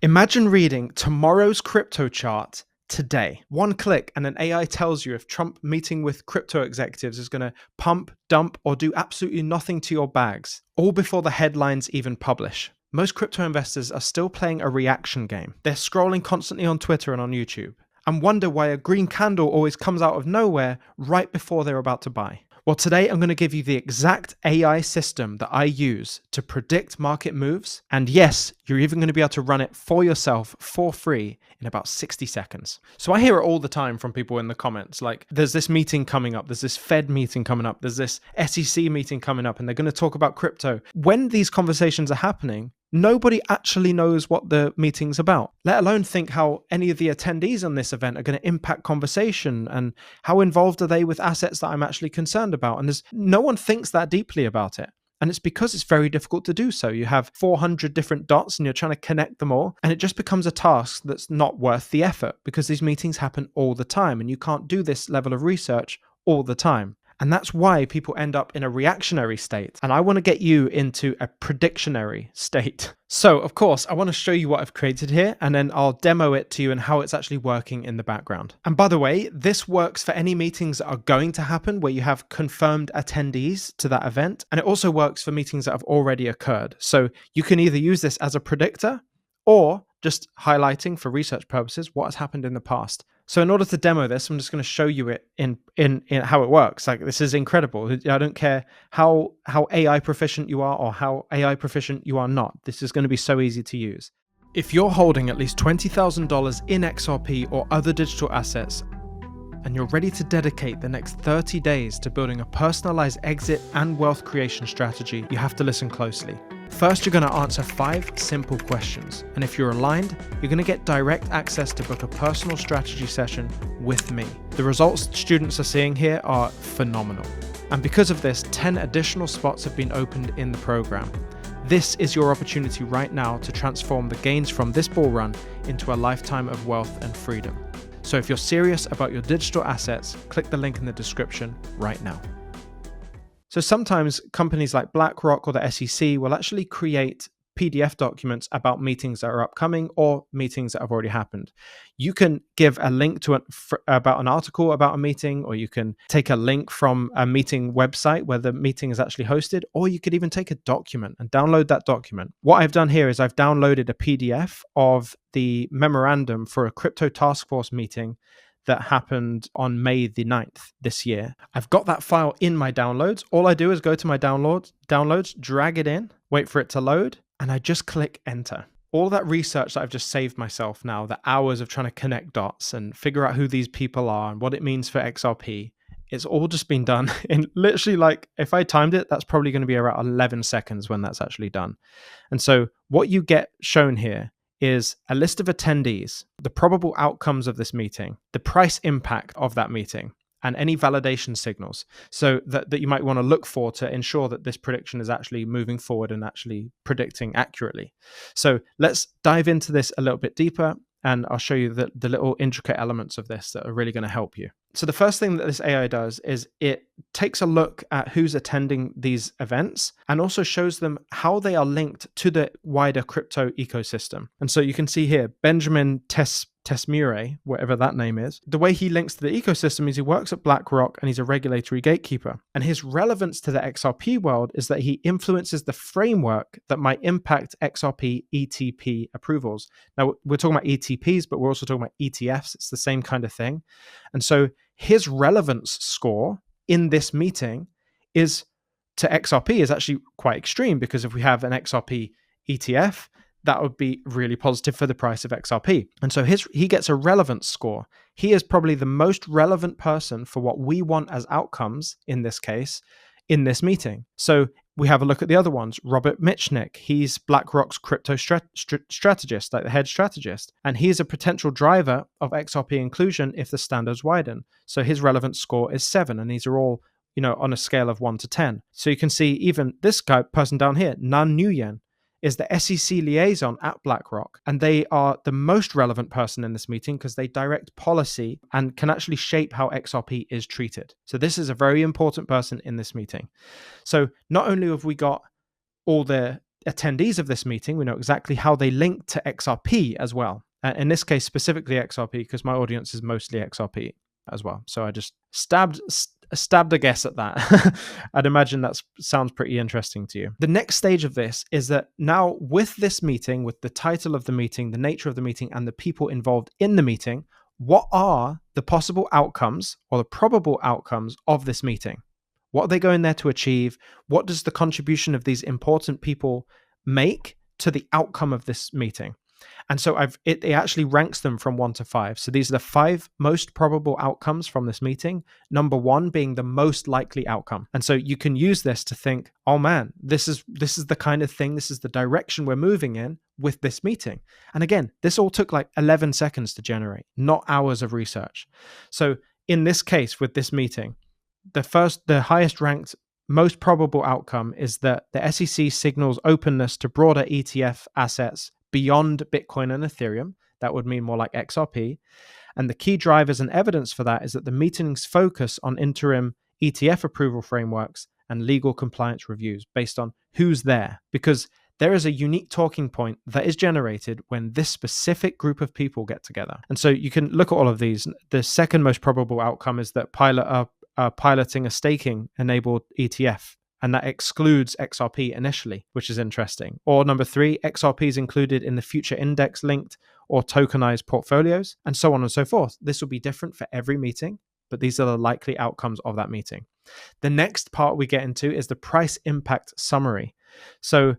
Imagine reading tomorrow's crypto chart today. One click and an AI tells you if Trump meeting with crypto executives is going to pump, dump, or do absolutely nothing to your bags, all before the headlines even publish. Most crypto investors are still playing a reaction game. They're scrolling constantly on Twitter and on YouTube and wonder why a green candle always comes out of nowhere right before they're about to buy. Well, today I'm going to give you the exact AI system that I use to predict market moves. And yes, you're even going to be able to run it for yourself for free in about 60 seconds. So I hear it all the time from people in the comments, like there's this meeting coming up, there's this Fed meeting coming up, there's this SEC meeting coming up, and they're going to talk about crypto. When these conversations are happening, nobody actually knows what the meeting's about, let alone think how any of the attendees on this event are going to impact conversation and how involved are they with assets that I'm actually concerned about. And no one thinks that deeply about it. And it's because it's very difficult to do so. You have 400 different dots and you're trying to connect them all. And it just becomes a task that's not worth the effort because these meetings happen all the time and you can't do this level of research all the time. And that's why people end up in a reactionary state. And I want to get you into a predictionary state. So, of course, I want to show you what I've created here, and then I'll demo it to you and how it's actually working in the background. And by the way, this works for any meetings that are going to happen where you have confirmed attendees to that event. And it also works for meetings that have already occurred. So you can either use this as a predictor or just highlighting for research purposes what has happened in the past. So in order to demo this, I'm just going to show you it in how it works. Like, this is incredible. I don't care how AI proficient you are or how AI proficient you are not. This is going to be so easy to use. If you're holding at least $20,000 in XRP or other digital assets, and you're ready to dedicate the next 30 days to building a personalized exit and wealth creation strategy, you have to listen closely. First, you're going to answer 5 simple questions. And if you're aligned, you're going to get direct access to book a personal strategy session with me. The results students are seeing here are phenomenal. And because of this, 10 additional spots have been opened in the program. This is your opportunity right now to transform the gains from this bull run into a lifetime of wealth and freedom. So if you're serious about your digital assets, click the link in the description right now. So sometimes companies like BlackRock or the SEC will actually create PDF documents about meetings that are upcoming or meetings that have already happened. You can give a link to about an article about a meeting, or you can take a link from a meeting website where the meeting is actually hosted, or you could even take a document and download that document. What I've done here is I've downloaded a PDF of the memorandum for a crypto task force meeting that happened on May the 9th this year. I've got that file in my downloads. All I do is go to my downloads, drag it in, wait for it to load, and I just click enter. All that research that I've just saved myself now, the hours of trying to connect dots and figure out who these people are and what it means for XRP, it's all just been done in literally, like, if I timed it, that's probably going to be around 11 seconds when that's actually done. And so what you get shown here is a list of attendees, the probable outcomes of this meeting, the price impact of that meeting, and any validation signals so that you might want to look for to ensure that this prediction is actually moving forward and actually predicting accurately. So let's dive into this a little bit deeper, and I'll show you the little intricate elements of this that are really going to help you. So the first thing that this AI does is it takes a look at who's attending these events and also shows them how they are linked to the wider crypto ecosystem. And so you can see here, Benjamin Tesmure, whatever that name is, the way he links to the ecosystem is he works at BlackRock and he's a regulatory gatekeeper. And his relevance to the XRP world is that he influences the framework that might impact XRP ETP approvals. Now, we're talking about ETPs, but we're also talking about ETFs. It's the same kind of thing. And so his relevance score in this meeting is to XRP is actually quite extreme, because if we have an XRP ETF, that would be really positive for the price of XRP. And so he gets a relevance score. He is probably the most relevant person for what we want as outcomes in this case, in this meeting. So we have a look at the other ones. Robert Mitchnick, he's BlackRock's crypto strategist, like the head strategist. And he's a potential driver of XRP inclusion if the standards widen. So his relevance score is 7, and these are all, on a scale of 1 to 10. So you can see even this person down here, Nan Nguyen, is the SEC liaison at BlackRock, and they are the most relevant person in this meeting because they direct policy and can actually shape how XRP is treated. So this is a very important person in this meeting. So not only have we got all the attendees of this meeting, we know exactly how they link to XRP as well. In this case, specifically XRP, because my audience is mostly XRP as well. So I just stabbed a guess at that. I'd imagine that sounds pretty interesting to you. The next stage of this is that now with this meeting, with the title of the meeting, the nature of the meeting, and the people involved in the meeting, what are the possible outcomes or the probable outcomes of this meeting? What are they going there to achieve? What does the contribution of these important people make to the outcome of this meeting? And so it actually ranks them from 1 to 5. So these are the 5 most probable outcomes from this meeting, number 1 being the most likely outcome. And so you can use this to think, oh man, this is the kind of thing, this is the direction we're moving in with this meeting. And again, this all took like 11 seconds to generate, not hours of research. So in this case, with this meeting, the highest ranked most probable outcome is that the SEC signals openness to broader ETF assets beyond Bitcoin and Ethereum. That would mean more like XRP. And the key drivers and evidence for that is that the meetings focus on interim ETF approval frameworks and legal compliance reviews based on who's there, because there is a unique talking point that is generated when this specific group of people get together. And so you can look at all of these. The second most probable outcome is that piloting a staking enabled ETF, and that excludes XRP initially, which is interesting. Or number 3, XRP is included in the future index linked or tokenized portfolios, and so on and so forth. This will be different for every meeting, but these are the likely outcomes of that meeting. The next part we get into is the price impact summary. So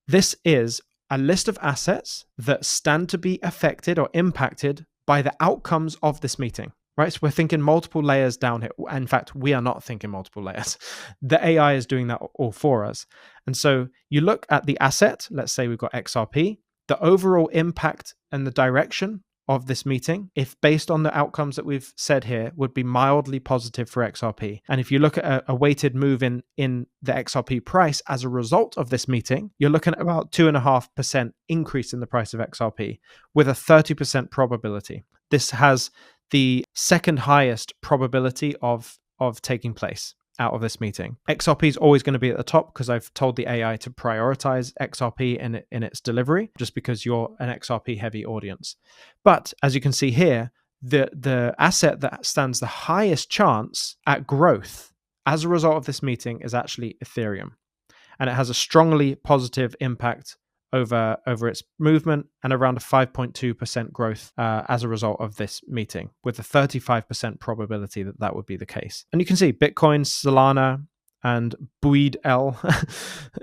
this is a list of assets that stand to be affected or impacted by the outcomes of this meeting. Right, so we're thinking multiple layers down here. In fact, we are not thinking multiple layers. The AI is doing that all for us. And so you look at the asset, let's say we've got XRP, the overall impact and the direction of this meeting, if based on the outcomes that we've said here, would be mildly positive for XRP. And if you look at a weighted move in the XRP price as a result of this meeting, you're looking at about 2.5% increase in the price of XRP with a 30% probability. This has the second highest probability of taking place out of this meeting. XRP is always going to be at the top because I've told the AI to prioritize XRP in its delivery, just because you're an XRP heavy audience. But as you can see here, the asset that stands the highest chance at growth as a result of this meeting is actually Ethereum. And it has a strongly positive impact over its movement, and around a 5.2% growth as a result of this meeting, with a 35% probability that would be the case. And you can see Bitcoin, Solana, and BUID-L,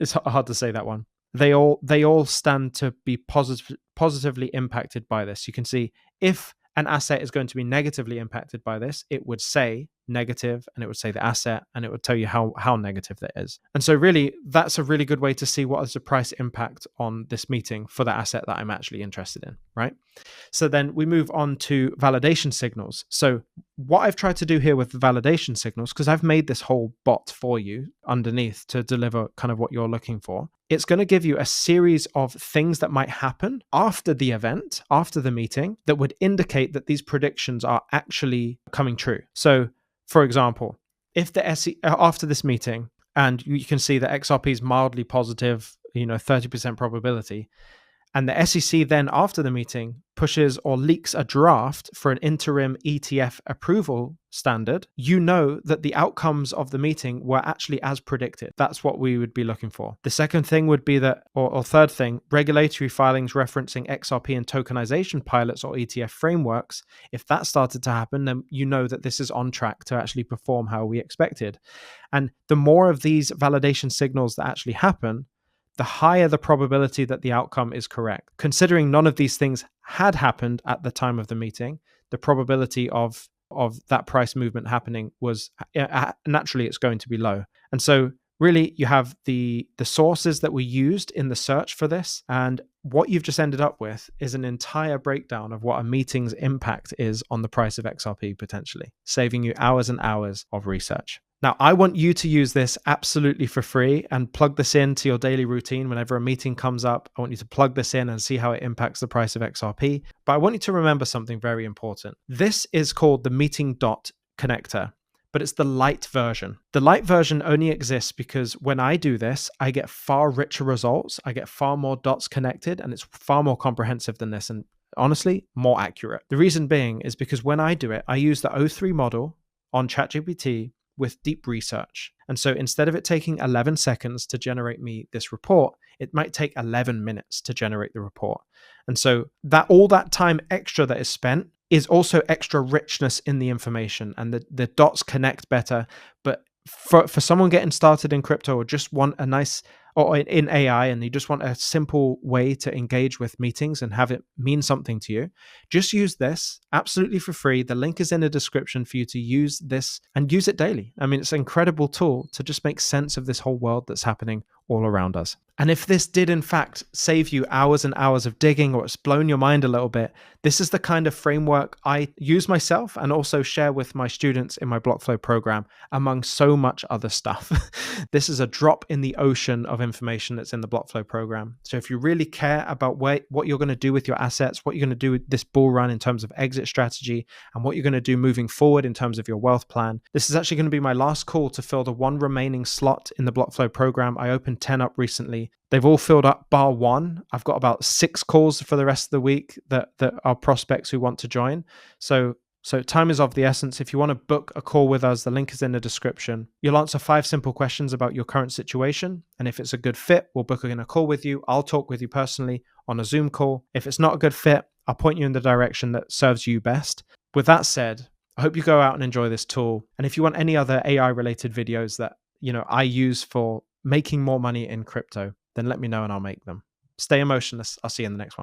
it's hard to say that one. They all stand to be positively impacted by this. You can see if an asset is going to be negatively impacted by this, it would say negative, and it would say the asset, and it would tell you how negative that is. And so really, that's a really good way to see what is the price impact on this meeting for the asset that I'm actually interested in, right? So then we move on to validation signals. So what I've tried to do here with the validation signals, because I've made this whole bot for you underneath to deliver kind of what you're looking for, it's going to give you a series of things that might happen after the event, after the meeting, that would indicate that these predictions are actually coming true. So for example, if the after this meeting, and you can see that XRP is mildly positive, 30% probability, and the SEC then after the meeting pushes or leaks a draft for an interim ETF approval standard, you know that the outcomes of the meeting were actually as predicted. That's what we would be looking for. The second thing would be that, or third thing, regulatory filings referencing XRP and tokenization pilots or ETF frameworks. If that started to happen, then you know that this is on track to actually perform how we expected. And the more of these validation signals that actually happen, the higher the probability that the outcome is correct. Considering none of these things had happened at the time of the meeting, the probability of that price movement happening was naturally it's going to be low. And so really you have the sources that we used in the search for this, and what you've just ended up with is an entire breakdown of what a meeting's impact is on the price of XRP potentially, saving you hours and hours of research. Now, I want you to use this absolutely for free and plug this into your daily routine. Whenever a meeting comes up, I want you to plug this in and see how it impacts the price of XRP. But I want you to remember something very important. This is called the meeting dot connector. but it's the light version. The light version only exists because when I do this, I get far richer results. I get far more dots connected, and it's far more comprehensive than this. And honestly, more accurate. The reason being is because when I do it, I use the O3 model on ChatGPT with deep research. And so instead of it taking 11 seconds to generate me this report, it might take 11 minutes to generate the report. And so that all that time extra that is spent is also extra richness in the information, and the dots connect better. But for someone getting started in crypto, or just want a nice, or in AI, and you just want a simple way to engage with meetings and have it mean something to you, just use this absolutely for free. The link is in the description for you to use this and use it daily. I mean, it's an incredible tool to just make sense of this whole world that's happening all around us. And if this did in fact save you hours and hours of digging, or it's blown your mind a little bit, this is the kind of framework I use myself and also share with my students in my BlockFlow program, among so much other stuff. This is a drop in the ocean of information that's in the BlockFlow program. So if you really care about what you're going to do with your assets, what you're going to do with this bull run in terms of exit strategy, and what you're going to do moving forward in terms of your wealth plan, this is actually going to be my last call to fill the one remaining slot in the BlockFlow program. I opened 10 up recently. They've all filled up bar one. I've got about 6 calls for the rest of the week that are prospects who want to join. So time is of the essence. If you want to book a call with us, the link is in the description. You'll answer 5 simple questions about your current situation. And if it's a good fit, we'll book in a call with you. I'll talk with you personally on a Zoom call. If it's not a good fit, I'll point you in the direction that serves you best. With that said, I hope you go out and enjoy this tool. And if you want any other AI related videos that, I use for making more money in crypto, then let me know and I'll make them. Stay emotionless. I'll see you in the next one.